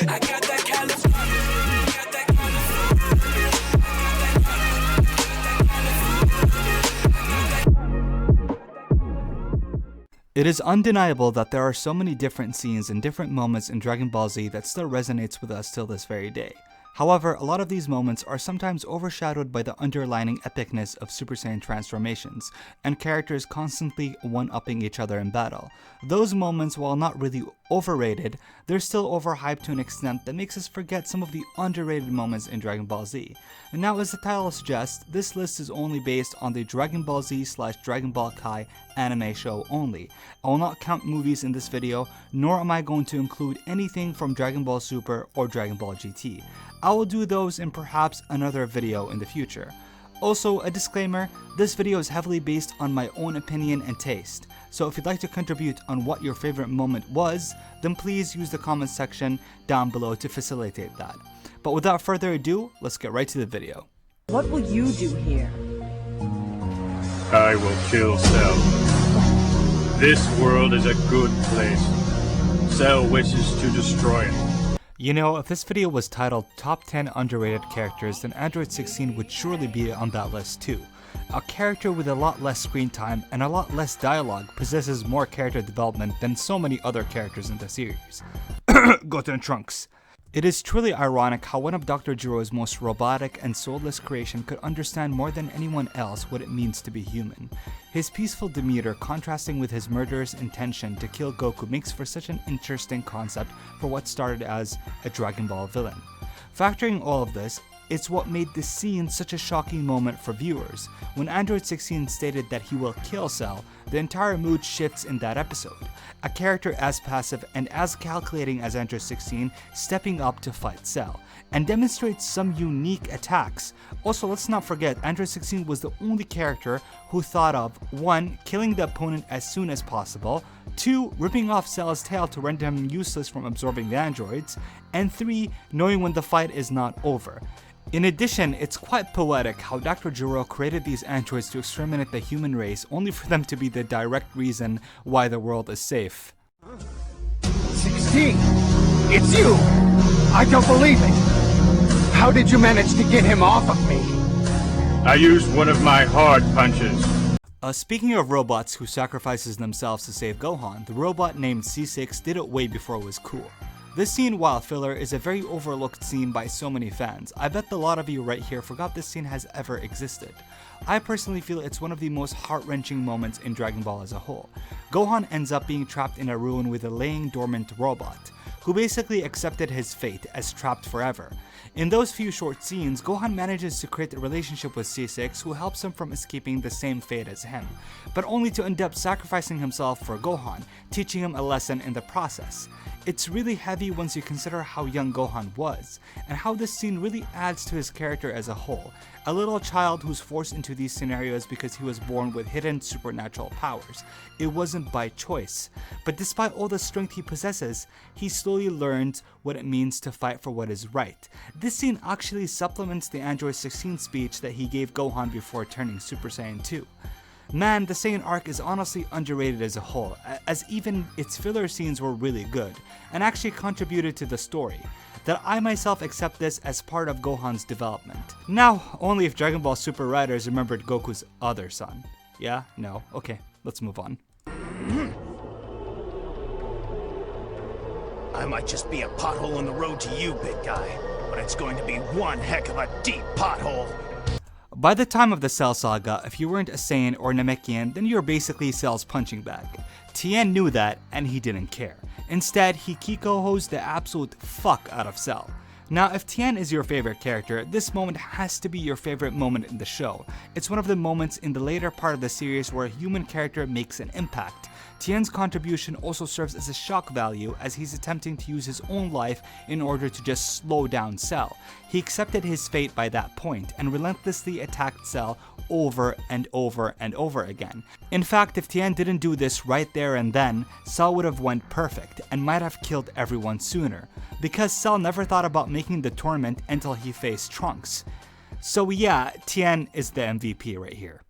I got that California, got that It is undeniable that there are so many different scenes and different moments in Dragon Ball Z that still resonates with us till this very day. However, a lot of these moments are sometimes overshadowed by the underlining epicness of Super Saiyan transformations, and characters constantly one-upping each other in battle. Those moments, while not really overrated, they're still overhyped to an extent that makes us forget some of the underrated moments in Dragon Ball Z. And now, as the title suggests, this list is only based on the Dragon Ball Z/Dragon Ball Kai anime show only. I will not count movies in this video, nor am I going to include anything from Dragon Ball Super or Dragon Ball GT. I will do those in perhaps another video in the future. Also, a disclaimer, this video is heavily based on my own opinion and taste, so if you'd like to contribute on what your favorite moment was, then please use the comment section down below to facilitate that. But without further ado, let's get right to the video. What will you do here? I will kill Cell. This world is a good place. Cell wishes to destroy it. You know, if this video was titled Top 10 Underrated Characters, then Android 16 would surely be on that list too. A character with a lot less screen time and a lot less dialogue possesses more character development than so many other characters in the series. Goten Trunks. It is truly ironic how one of Dr. Jiro's most robotic and soulless creation could understand more than anyone else what it means to be human. His peaceful demeanor contrasting with his murderous intention to kill Goku makes for such an interesting concept for what started as a Dragon Ball villain. Factoring all of this, it's what made this scene such a shocking moment for viewers. When Android 16 stated that he will kill Cell, the entire mood shifts in that episode. A character as passive and as calculating as Android 16 stepping up to fight Cell, and demonstrates some unique attacks. Also, let's not forget, Android 16 was the only character who thought of 1. Killing the opponent as soon as possible, 2. Ripping off Cell's tail to render him useless from absorbing the androids, and 3. Knowing when the fight is not over. In addition, it's quite poetic how Dr. Jiro created these androids to exterminate the human race only for them to be the direct reason why the world is safe. 16! It's you! I don't believe it! How did you manage to get him off of me? I used one of my hard punches. Speaking of robots who sacrifices themselves to save Gohan, the robot named C-6 did it way before it was cool. This scene, while filler, is a very overlooked scene by so many fans. I bet a lot of you right here forgot this scene has ever existed. I personally feel it's one of the most heart-wrenching moments in Dragon Ball as a whole. Gohan ends up being trapped in a ruin with a laying dormant robot, who basically accepted his fate as trapped forever. In those few short scenes, Gohan manages to create a relationship with C-6 who helps him from escaping the same fate as him, but only to end up sacrificing himself for Gohan, teaching him a lesson in the process. It's really heavy once you consider how young Gohan was, and how this scene really adds to his character as a whole. A little child who's forced into these scenarios because he was born with hidden supernatural powers. It wasn't by choice. But despite all the strength he possesses, he slowly learns what it means to fight for what is right. This scene actually supplements the Android 16 speech that he gave Gohan before turning Super Saiyan 2. Man, the Saiyan arc is honestly underrated as a whole, as even its filler scenes were really good, and actually contributed to the story. That I myself accept this as part of Gohan's development. Now, only if Dragon Ball Super writers remembered Goku's other son. Yeah? No? Okay, let's move on. I might just be a pothole in the road to you, big guy, but it's going to be one heck of a deep pothole. By the time of the Cell Saga, if you weren't a Saiyan or Namekian, then you were basically Cell's punching bag. Tien knew that, and he didn't care. Instead, he Kikohos the absolute fuck out of Cell. Now, if Tien is your favorite character, this moment has to be your favorite moment in the show. It's one of the moments in the later part of the series where a human character makes an impact. Tien's contribution also serves as a shock value as he's attempting to use his own life in order to just slow down Cell. He accepted his fate by that point and relentlessly attacked Cell over and over and over again. In fact, if Tien didn't do this right there and then, Cell would have went perfect and might have killed everyone sooner, because Cell never thought about making the tournament until he faced Trunks. So yeah, Tien is the MVP right here.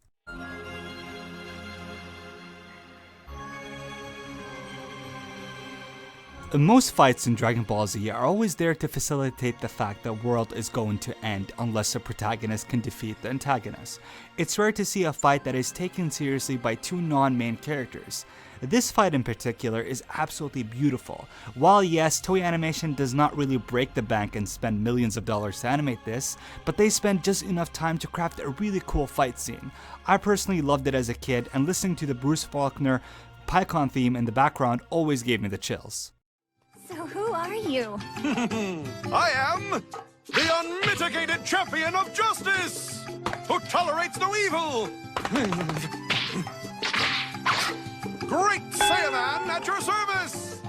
Most fights in Dragon Ball Z are always there to facilitate the fact that the world is going to end unless the protagonist can defeat the antagonist. It's rare to see a fight that is taken seriously by two non-main characters. This fight in particular is absolutely beautiful. While yes, Toei Animation does not really break the bank and spend millions of dollars to animate this, but they spend just enough time to craft a really cool fight scene. I personally loved it as a kid, and listening to the Bruce Faulkner PyCon theme in the background always gave me the chills. So who are you? I am the unmitigated champion of justice, who tolerates no evil. Great Saiyaman at your service!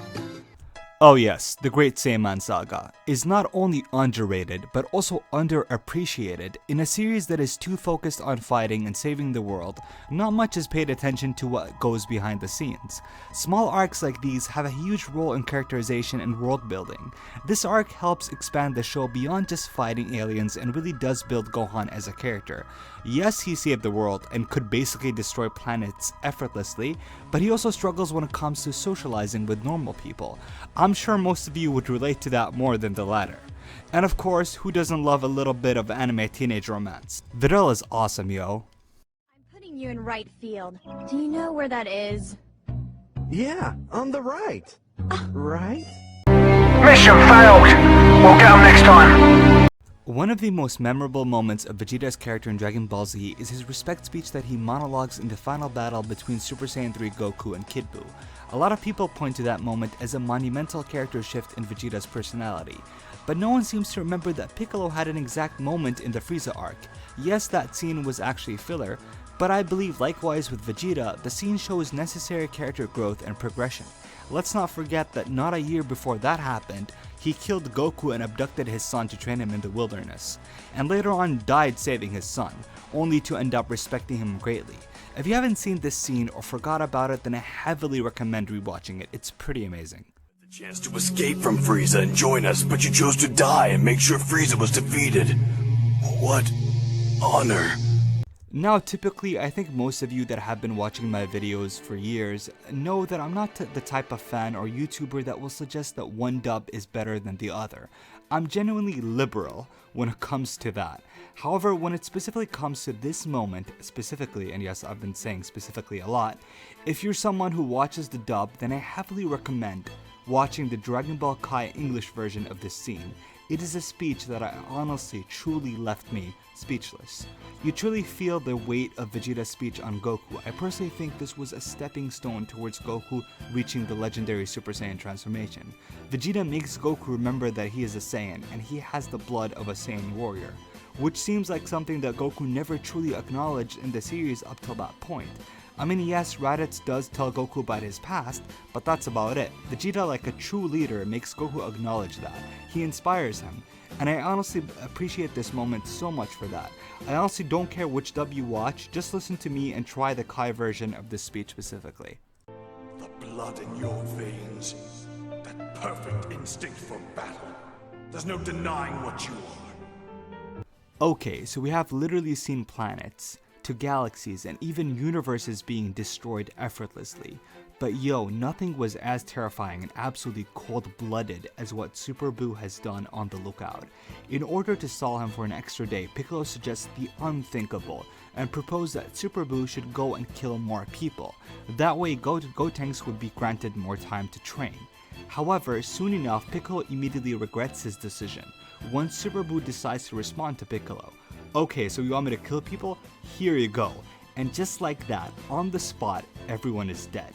Oh yes, the Great Saiyaman Saga is not only underrated but also underappreciated. In a series that is too focused on fighting and saving the world, not much is paid attention to what goes behind the scenes. Small arcs like these have a huge role in characterization and world building. This arc helps expand the show beyond just fighting aliens and really does build Gohan as a character. Yes, he saved the world and could basically destroy planets effortlessly, but he also struggles when it comes to socializing with normal people. I'm sure most of you would relate to that more than the latter. And of course, who doesn't love a little bit of anime teenage romance? Videl is awesome, yo. I'm putting you in right field. Do you know where that is? Yeah, on the right. Right? Mission failed. We'll get 'em next time. One of the most memorable moments of Vegeta's character in Dragon Ball Z is his respect speech that he monologues in the final battle between Super Saiyan 3 Goku and Kid Buu. A lot of people point to that moment as a monumental character shift in Vegeta's personality, but no one seems to remember that Piccolo had an exact moment in the Frieza arc. Yes, that scene was actually filler, but I believe likewise with Vegeta, the scene shows necessary character growth and progression. Let's not forget that not a year before that happened, he killed Goku and abducted his son to train him in the wilderness, and later on died saving his son, only to end up respecting him greatly. If you haven't seen this scene or forgot about it, then I heavily recommend rewatching it. It's pretty amazing. The chance to escape from Frieza and join us, but you chose to die and make sure Frieza was defeated. What honor. Now, typically, I think most of you that have been watching my videos for years know that I'm not the type of fan or YouTuber that will suggest that one dub is better than the other. I'm genuinely liberal when it comes to that. However, when it specifically comes to this moment specifically, and yes, I've been saying specifically a lot, if you're someone who watches the dub, then I heavily recommend watching the Dragon Ball Kai English version of this scene. It is a speech that I honestly truly left me speechless. You truly feel the weight of Vegeta's speech on Goku. I personally think this was a stepping stone towards Goku reaching the legendary Super Saiyan transformation. Vegeta makes Goku remember that he is a Saiyan and he has the blood of a Saiyan warrior, which seems like something that Goku never truly acknowledged in the series up till that point. I mean, yes, Raditz does tell Goku about his past, but that's about it. Vegeta, like a true leader, makes Goku acknowledge that. He inspires him, and I honestly appreciate this moment so much for that. I honestly don't care which dub you watch, just listen to me and try the Kai version of this speech specifically. The blood in your veins. That perfect instinct for battle. There's no denying what you are. Okay, so we have literally seen planets, to galaxies, and even universes being destroyed effortlessly. But yo, nothing was as terrifying and absolutely cold-blooded as what Super Buu has done on the Lookout. In order to stall him for an extra day, Piccolo suggests the unthinkable and proposed that Super Buu should go and kill more people. That way Gotenks would be granted more time to train. However, soon enough, Piccolo immediately regrets his decision once Super Buu decides to respond to Piccolo. Okay, so you want me to kill people? Here you go. And just like that, on the spot, everyone is dead.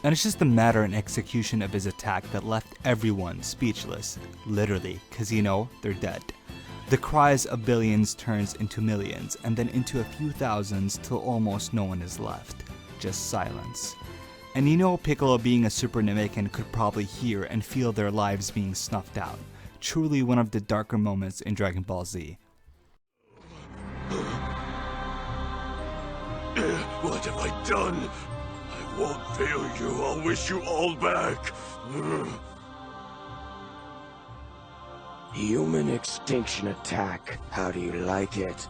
And it's just the matter and execution of his attack that left everyone speechless, literally, cause you know, they're dead. The cries of billions turns into millions, and then into a few thousands till almost no one is left. Just silence. And you know, Piccolo being a Super Namekian could probably hear and feel their lives being snuffed out. Truly one of the darker moments in Dragon Ball Z. What have I done? I won't fail you. I'll wish you all back. Human extinction attack. How do you like it?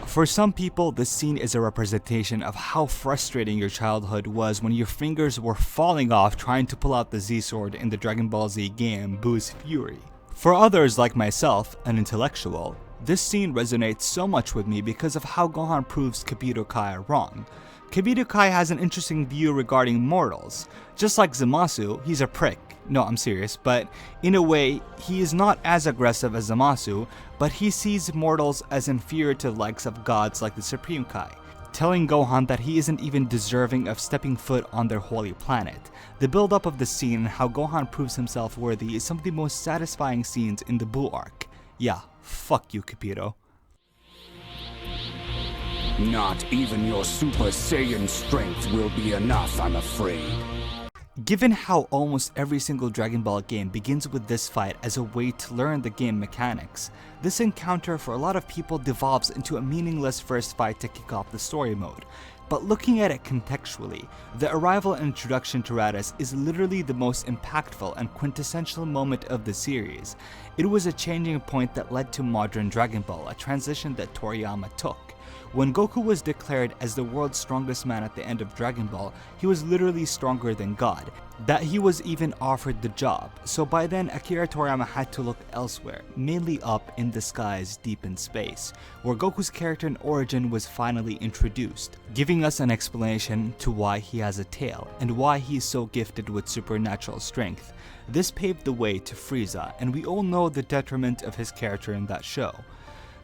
For some people, this scene is a representation of how frustrating your childhood was when your fingers were falling off trying to pull out the ZSword in the Dragon Ball Z game Buu's Fury. For others like myself, an intellectual, this scene resonates so much with me because of how Gohan proves Kibito Kai wrong. Kibito Kai has an interesting view regarding mortals. Just like Zamasu, he's a prick. No, I'm serious, but in a way, he is not as aggressive as Zamasu, but he sees mortals as inferior to the likes of gods like the Supreme Kai, telling Gohan that he isn't even deserving of stepping foot on their holy planet. The build-up of the scene and how Gohan proves himself worthy is some of the most satisfying scenes in the Buu arc. Yeah, fuck you, Kibito. Not even your Super Saiyan strength will be enough, I'm afraid. Given how almost every single Dragon Ball game begins with this fight as a way to learn the game mechanics, this encounter for a lot of people devolves into a meaningless first fight to kick off the story mode. But looking at it contextually, the arrival and introduction to Raditz is literally the most impactful and quintessential moment of the series. It was a changing point that led to modern Dragon Ball, a transition that Toriyama took. When Goku was declared as the world's strongest man at the end of Dragon Ball, he was literally stronger than God, that he was even offered the job. So by then, Akira Toriyama had to look elsewhere, mainly up in the skies deep in space, where Goku's character and origin was finally introduced, giving us an explanation to why he has a tail, and why he's so gifted with supernatural strength. This paved the way to Frieza, and we all know the detriment of his character in that show.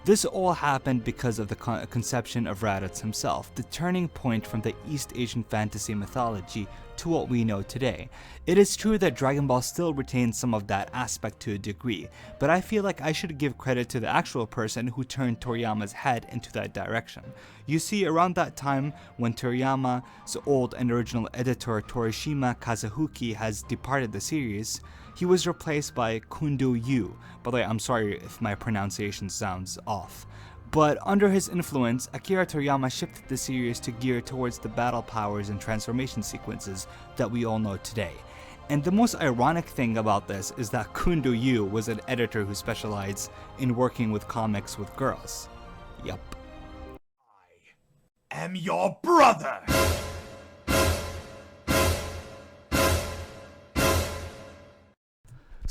This all happened because of the conception of Raditz himself, the turning point from the East Asian fantasy mythology to what we know today. It is true that Dragon Ball still retains some of that aspect to a degree, but I feel like I should give credit to the actual person who turned Toriyama's head into that direction. You see, around that time when Toriyama's old and original editor Torishima Kazuhuki has departed the series, he was replaced by Kundo Yu. By the way, I'm sorry if my pronunciation sounds off. But under his influence, Akira Toriyama shifted the series to gear towards the battle powers and transformation sequences that we all know today. And the most ironic thing about this is that Kundo Yu was an editor who specialized in working with comics with girls. Yup. I am your brother!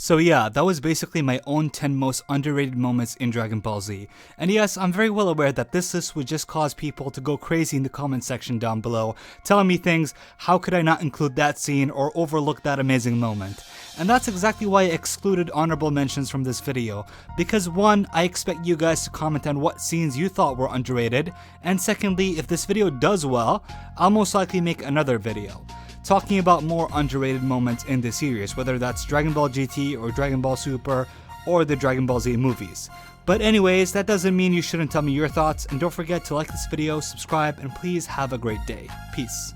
So yeah, that was basically my own 10 most underrated moments in Dragon Ball Z. And yes, I'm very well aware that this list would just cause people to go crazy in the comment section down below, telling me things, how could I not include that scene or overlook that amazing moment? And that's exactly why I excluded honorable mentions from this video, because one, I expect you guys to comment on what scenes you thought were underrated, and secondly, if this video does well, I'll most likely make another video talking about more underrated moments in the series, whether that's Dragon Ball GT or Dragon Ball Super or the Dragon Ball Z movies. But anyways, that doesn't mean you shouldn't tell me your thoughts, and don't forget to like this video, subscribe, and please have a great day. Peace.